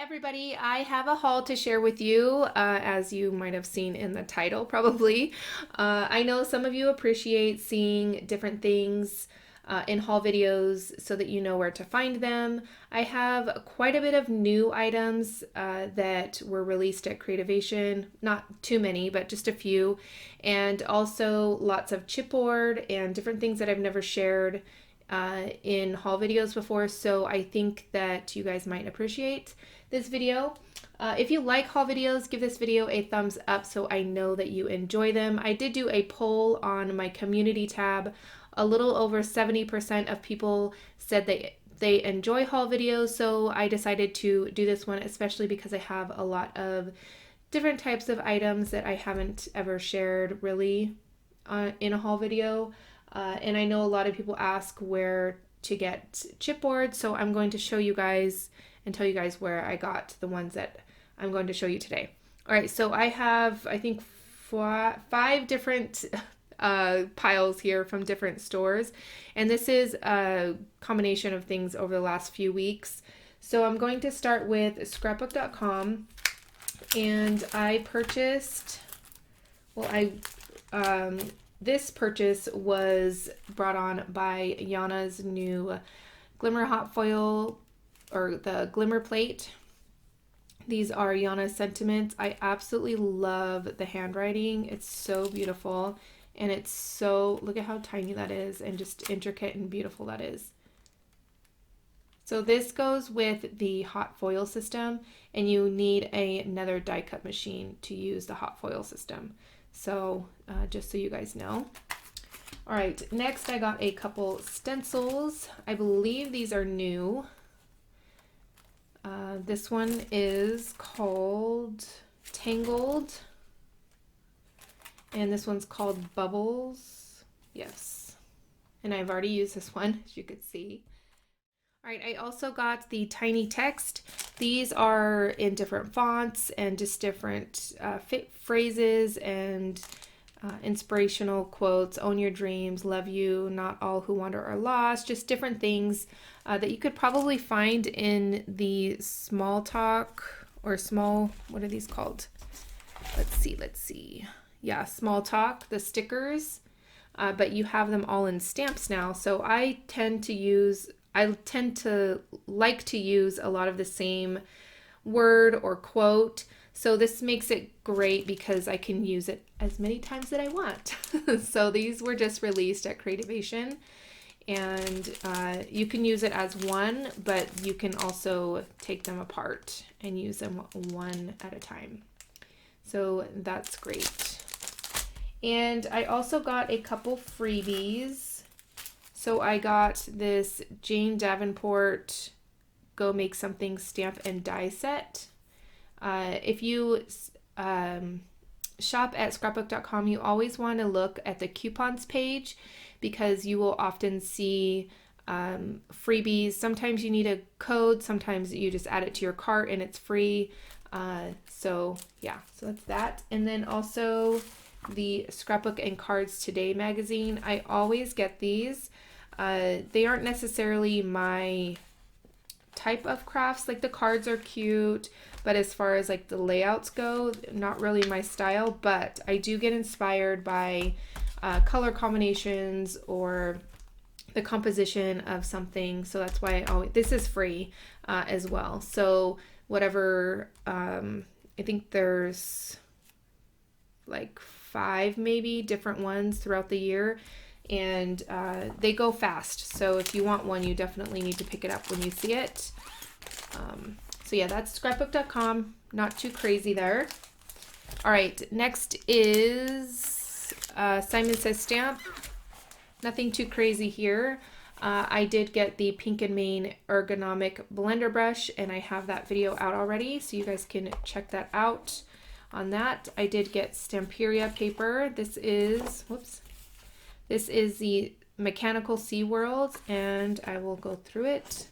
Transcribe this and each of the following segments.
Everybody, I have a haul to share with you, as you might have seen in the title probably. I know some of you appreciate seeing different things in haul videos so that you know where to find them. I have quite a bit of new items that were released at Creativation, not too many, but just a few, and also lots of chipboard and different things that I've never shared in haul videos before, so I think that you guys might appreciate this video. If you like haul videos, give this video a thumbs up so I know that you enjoy them. I did do a poll on my community tab. A little over 70% of people said they enjoy haul videos, so I decided to do this one, especially because I have a lot of different types of items that I haven't ever shared really in a haul video. And I know a lot of people ask where to get chipboard, so I'm going to show you guys and tell you guys where I got the ones that I'm going to show you today. All right, so I have, I think, five different piles here from different stores, and this is a combination of things over the last few weeks. So I'm going to start with scrapbook.com, and I purchased, this purchase was brought on by Yana's new Glimmer hot foil, or the Glimmer plate. These are Yana's sentiments. I absolutely love the handwriting. It's so beautiful, and it's so, look at how tiny that is and just intricate and beautiful that is. So this goes with the hot foil system, and you need another die cut machine to use the hot foil system. So just so you guys know. All right, next I got a couple stencils. I believe these are new. This one is called Tangled, and this one's called Bubbles. Yes, and I've already used this one, as you could see. All right, I also got the tiny text. These are in different fonts and just different phrases and inspirational quotes. Own your dreams, love you, not all who wander are lost. Just different things that you could probably find in the small talk or small, what are these called? Let's see. Yeah, small talk, the stickers, but you have them all in stamps now. So I tend to like to use a lot of the same word or quote. So this makes it great because I can use it as many times that I want. So these were just released at Creativation, and you can use it as one, but you can also take them apart and use them one at a time. So that's great. And I also got a couple freebies. So I got this Jane Davenport Go Make Something stamp and die set. If you shop at scrapbook.com, you always want to look at the coupons page because you will often see freebies. Sometimes you need a code, sometimes you just add it to your cart and it's free. So yeah, so that's that. And then also the Scrapbook and Cards Today magazine. I always get these. They aren't necessarily my type of crafts. Like the cards are cute, but as far as like the layouts go, not really my style, but I do get inspired by color combinations or the composition of something. So that's why this is free as well. So whatever, I think there's like 5 maybe different ones throughout the year, and they go fast. So if you want one, you definitely need to pick it up when you see it. So yeah, that's scrapbook.com. Not too crazy there. All right, next is Simon Says Stamp. Nothing too crazy here. I did get the Pink and Main Ergonomic Blender Brush, and I have that video out already, so you guys can check that out on that. I did get Stamperia paper. This is the Mechanical Sea World, and I will go through it.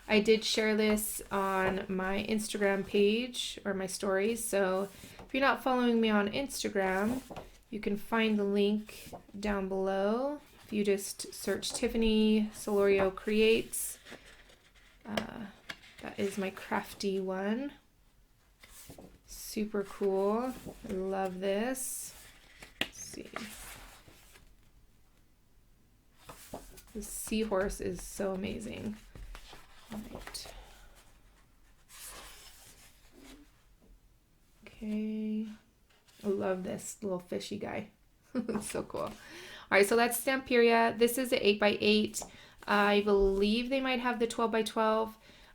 I did share this on my Instagram page or my stories, so if you're not following me on Instagram, you can find the link down below. If you just search Tiffany Solorio Creates, That is my crafty one. Super cool. I love this. Let's see. The seahorse is so amazing. All right. Okay. I love this little fishy guy. It's so cool. All right, so that's Stamperia. This is an 8x8. I believe they might have the 12x12.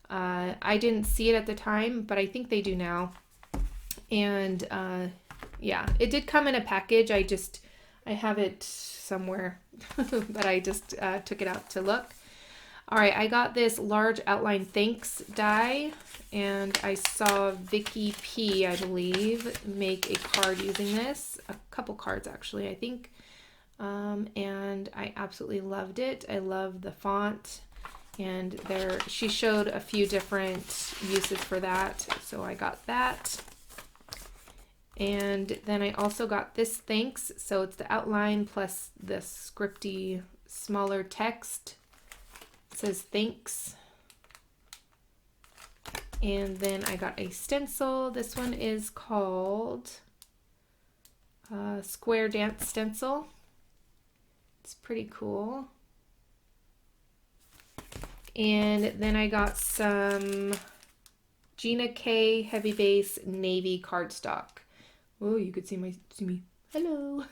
I didn't see it at the time, but I think they do now. And yeah, it did come in a package. I have it somewhere, but I just took it out to look. All right, I got this large outline thanks die, and I saw Vicky P, I believe, make a card using this. A couple cards, actually, I think. And I absolutely loved it. I love the font, and she showed a few different uses for that, so I got that. And then I also got this thanks, so it's the outline plus the scripty smaller text. It says thanks. And then I got a stencil. This one is called Square Dance Stencil. It's pretty cool. And then I got some Gina K Heavy Base Navy cardstock. Oh, you could see me. Hello.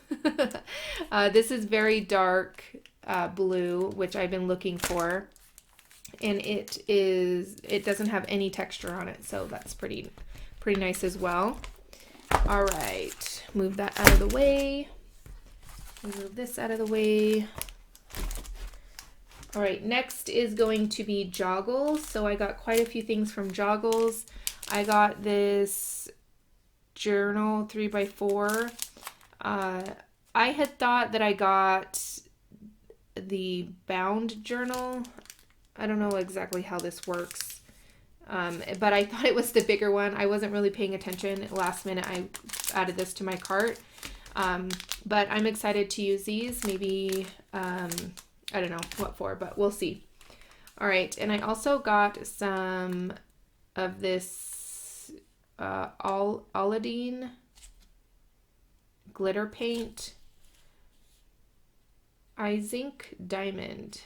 This is very dark blue, which I've been looking for. And it doesn't have any texture on it, so that's pretty nice as well. All right, move that out of the way. Move this out of the way. All right, next is going to be Joggles. So I got quite a few things from Joggles. I got this journal 3x4. I had thought that I got the bound journal. I don't know exactly how this works, but I thought it was the bigger one. I wasn't really paying attention. Last minute, I added this to my cart, but I'm excited to use these. Maybe, I don't know what for, but we'll see. All right, and I also got some of this Aladdin glitter paint, zinc diamond.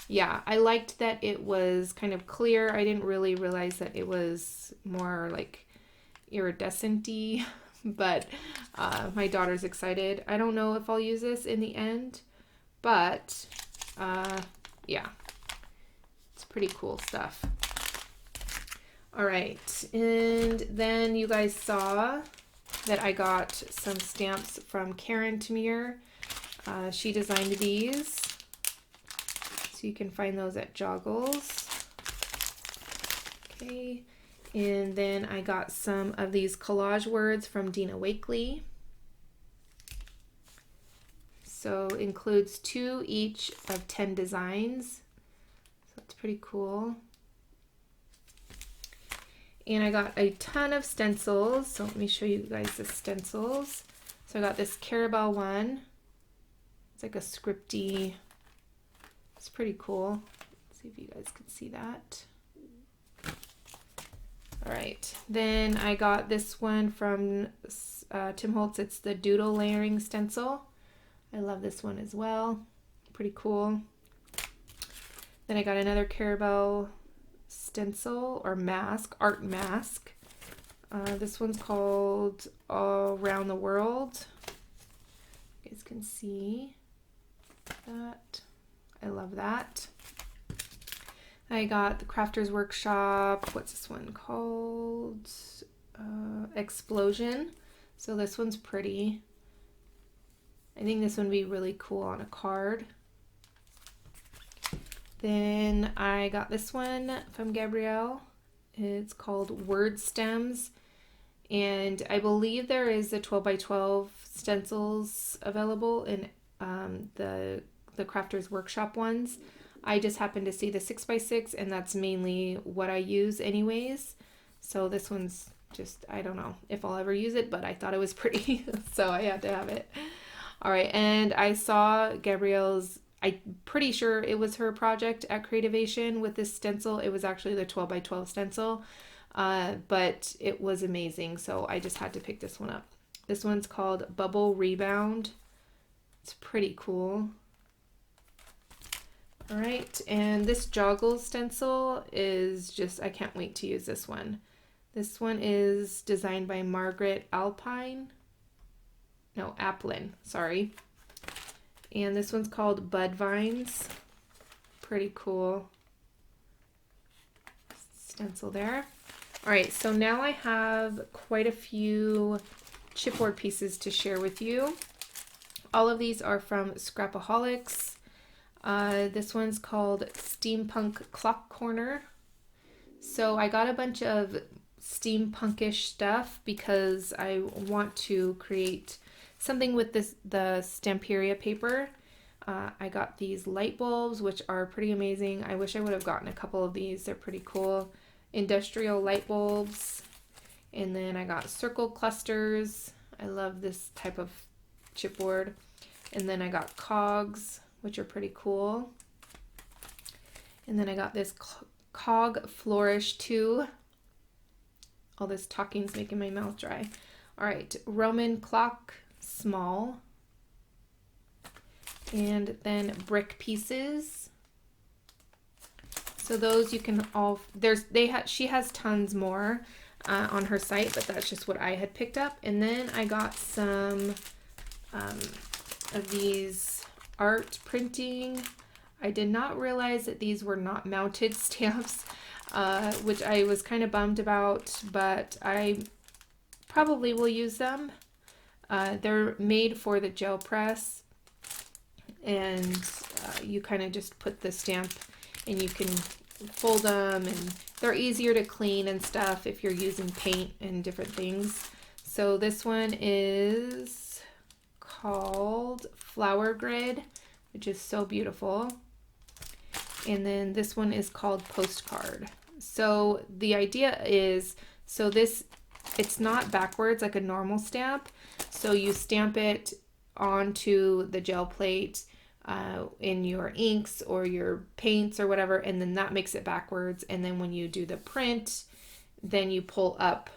Yeah, I liked that it was kind of clear. I didn't really realize that it was more like iridescent-y, but my daughter's excited. I don't know if I'll use this in the end, but yeah, it's pretty cool stuff. All right, and then you guys saw that I got some stamps from Keren Tamir. She designed these. So you can find those at Joggles. Okay, and then I got some of these collage words from Dina Wakely. So includes 2 each of 10 designs. So it's pretty cool. And I got a ton of stencils. So let me show you guys the stencils. So I got this Caramel one. It's like a scripty. It's pretty cool. Let's see if you guys can see that. All right, then I got this one from Tim Holtz. It's the Doodle Layering Stencil. I love this one as well. Pretty cool. Then I got another Caramel stencil or mask, art mask. This one's called All Around the World. You guys can see that. I love that. I got the Crafters Workshop. What's this one called? Explosion. So this one's pretty. I think this one would be really cool on a card. Then I got this one from Gabrielle. It's called Word Stems. And I believe there is a 12x12 stencils available in the Crafters Workshop ones. I just happened to see the 6x6, and that's mainly what I use anyways. So this one's just, I don't know if I'll ever use it, but I thought it was pretty, so I had to have it. All right, and I saw Gabrielle's I'm pretty sure it was her project at Creativation with this stencil. It was actually the 12 by 12 stencil, but it was amazing. So I just had to pick this one up. This one's called Bubble Rebound. It's pretty cool. All right, and this Joggles stencil is just, I can't wait to use this one. This one is designed by Margaret Applin, sorry. And this one's called Bud Vines. Pretty cool stencil there. All right, so now I have quite a few chipboard pieces to share with you. All of these are from Scrapperholics. This one's called Steampunk Clock Corner. So I got a bunch of steampunkish stuff because I want to create something with the Stamperia paper. I got these light bulbs, which are pretty amazing. I wish I would have gotten a couple of these. They're pretty cool. Industrial light bulbs. And then I got circle clusters. I love this type of chipboard. And then I got cogs, which are pretty cool. And then I got this cog flourish too. All this talking's making my mouth dry. All right, Roman clock, small. And then brick pieces. So those you can all, she has tons more on her site, but that's just what I had picked up. And then I got some of these art printing. I did not realize that these were not mounted stamps, which I was kind of bummed about, but I probably will use them. They're made for the gel press, and you kind of just put the stamp and you can fold them, and they're easier to clean and stuff if you're using paint and different things. So this one is called Flower Grid, which is so beautiful. And then this one is called Postcard. So the idea is, it's not backwards like a normal stamp. So you stamp it onto the gel plate in your inks or your paints or whatever, and then that makes it backwards. And then when you do the print, then you pull up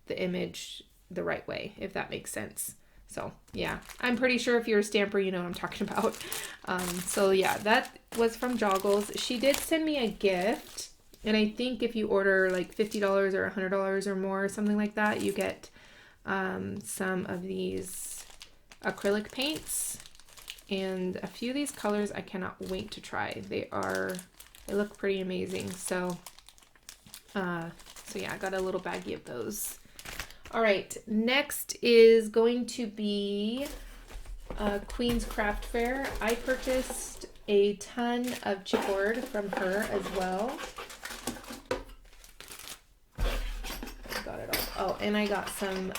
the image the right way, if that makes sense. So yeah, I'm pretty sure if you're a stamper, you know what I'm talking about. So yeah, that was from Joggles. She did send me a gift, and I think if you order like $50 or $100 or more, something like that, you get some of these acrylic paints. And a few of these colors I cannot wait to try. They look pretty amazing. So yeah, I got a little baggie of those. All right, next is going to be Queen's Craft Fair. I purchased a ton of chipboard from her as well. I got it all. Oh, and I got some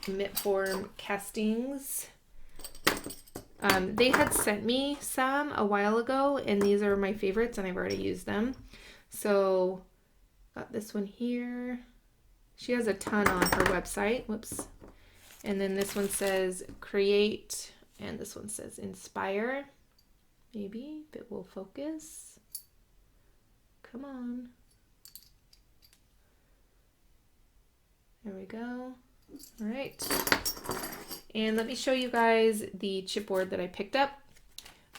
mitt form castings. They had sent me some a while ago, and these are my favorites, and I've already used them. So, got this one here. She has a ton on her website. Whoops. And then this one says create, and this one says inspire. Maybe if it will focus. Come on. There we go. All right. And let me show you guys the chipboard that I picked up.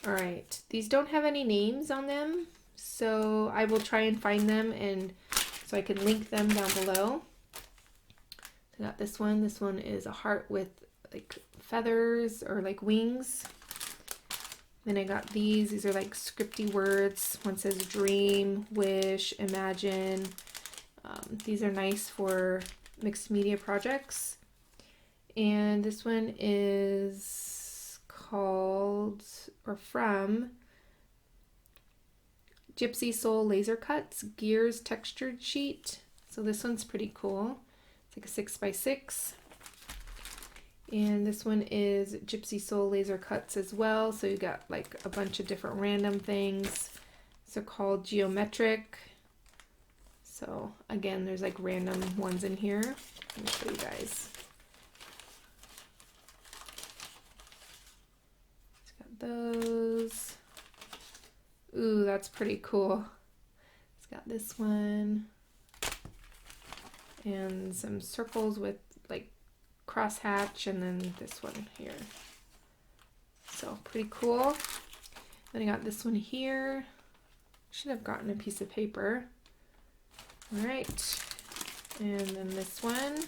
All right. These don't have any names on them, so I will try and find them, and so I can link them down below. I got this one. This one is a heart with like feathers or like wings. Then I got these. These are like scripty words. One says dream, wish, imagine. These are nice for mixed media projects. And this one is called, or from, Gypsy Soul Laser Cuts Gears Textured Sheet. So this one's pretty cool. It's like a 6x6. And this one is Gypsy Soul Laser Cuts as well. So you got like a bunch of different random things. They're called geometric. So again, there's like random ones in here. Let me show you guys. It's got those. Ooh, that's pretty cool. It's got this one and some circles with like crosshatch, and then this one here. So pretty cool. Then I got this one here. Should have gotten a piece of paper. All right. And then this one.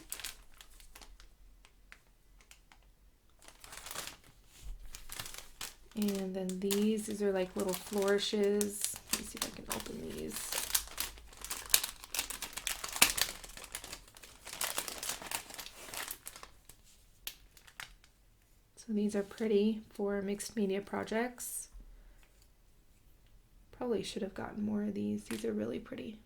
And then these are like little flourishes. Let me see if I can open these. So these are pretty for mixed media projects. Probably should have gotten more of these. These are really pretty.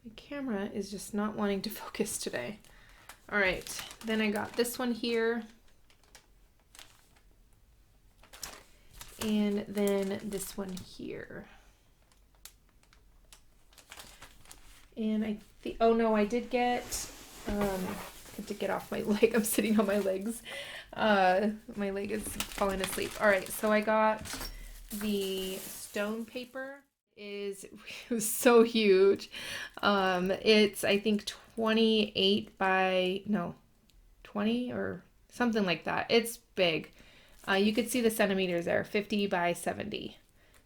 My camera is just not wanting to focus today. All right, then I got this one here. And then this one here. And I think, oh no, I did get, to get off my leg. I'm sitting on my legs. My leg is falling asleep. All right, so I got the stone paper. It was so huge. It's, I think 28 by, no, 20 or something like that. It's big. You could see the centimeters there, 50 by 70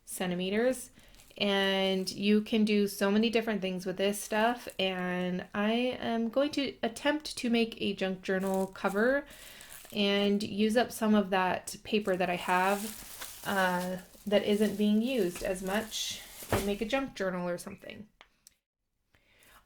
centimeters. And you can do so many different things with this stuff. And I am going to attempt to make a junk journal cover and use up some of that paper that I have that isn't being used as much and make a junk journal or something.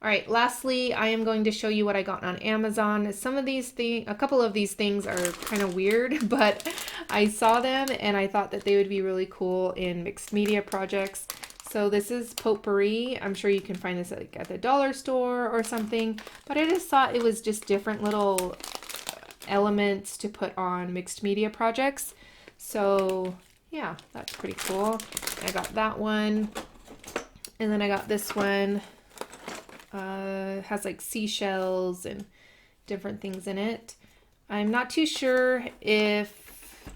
All right, lastly, I am going to show you what I got on Amazon. Some of these things, a couple of these things are kind of weird, but I saw them and I thought that they would be really cool in mixed media projects. So this is potpourri. I'm sure you can find this like at the dollar store or something, but I just thought it was just different little elements to put on mixed media projects. So yeah, that's pretty cool. I got that one. And then I got this one. Has like seashells and different things in it. I'm not too sure if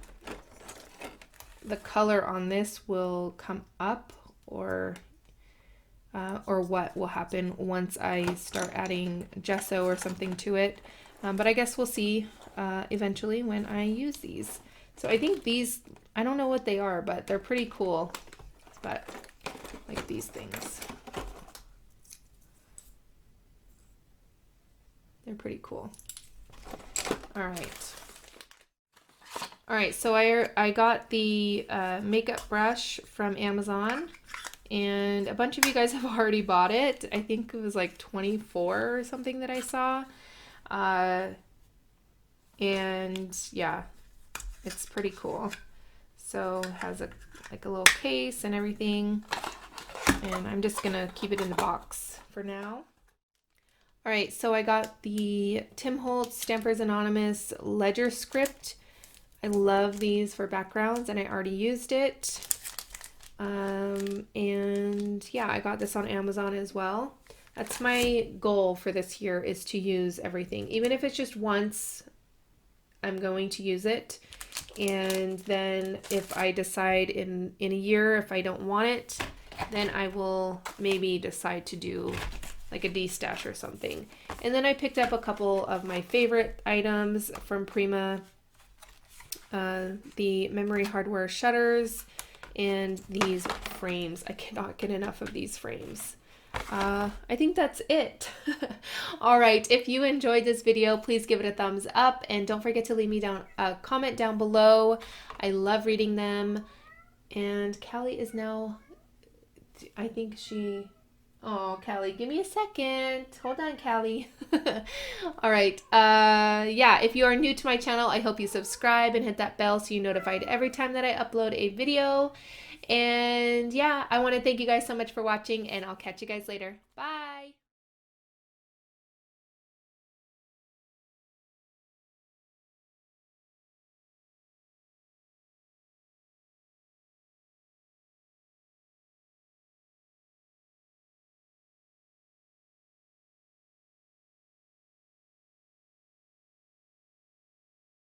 the color on this will come up or what will happen once I start adding gesso or something to it. But I guess we'll see eventually when I use these. So I think these, I don't know what they are, but they're pretty cool. But like these things. They're pretty cool. All right, so I got the makeup brush from Amazon, and a bunch of you guys have already bought it. I think it was like 24 or something that I saw. And yeah, it's pretty cool. So it has like a little case and everything, and I'm just gonna keep it in the box for now. All right, so I got the Tim Holtz Stampers Anonymous Ledger Script. I love these for backgrounds, and I already used it. And yeah, I got this on Amazon as well. That's my goal for this year, is to use everything. Even if it's just once, I'm going to use it. And then if I decide in a year, if I don't want it, then I will maybe decide to do like a D-stash or something. And then I picked up a couple of my favorite items from Prima. The memory hardware shutters and these frames. I cannot get enough of these frames. I think that's it. All right, if you enjoyed this video, please give it a thumbs up, and don't forget to leave me a comment down below. I love reading them. And Callie is now, I think she, oh, Callie, give me a second. Hold on, Callie. All right. Yeah, if you are new to my channel, I hope you subscribe and hit that bell so you're notified every time that I upload a video. And yeah, I want to thank you guys so much for watching, and I'll catch you guys later. Bye.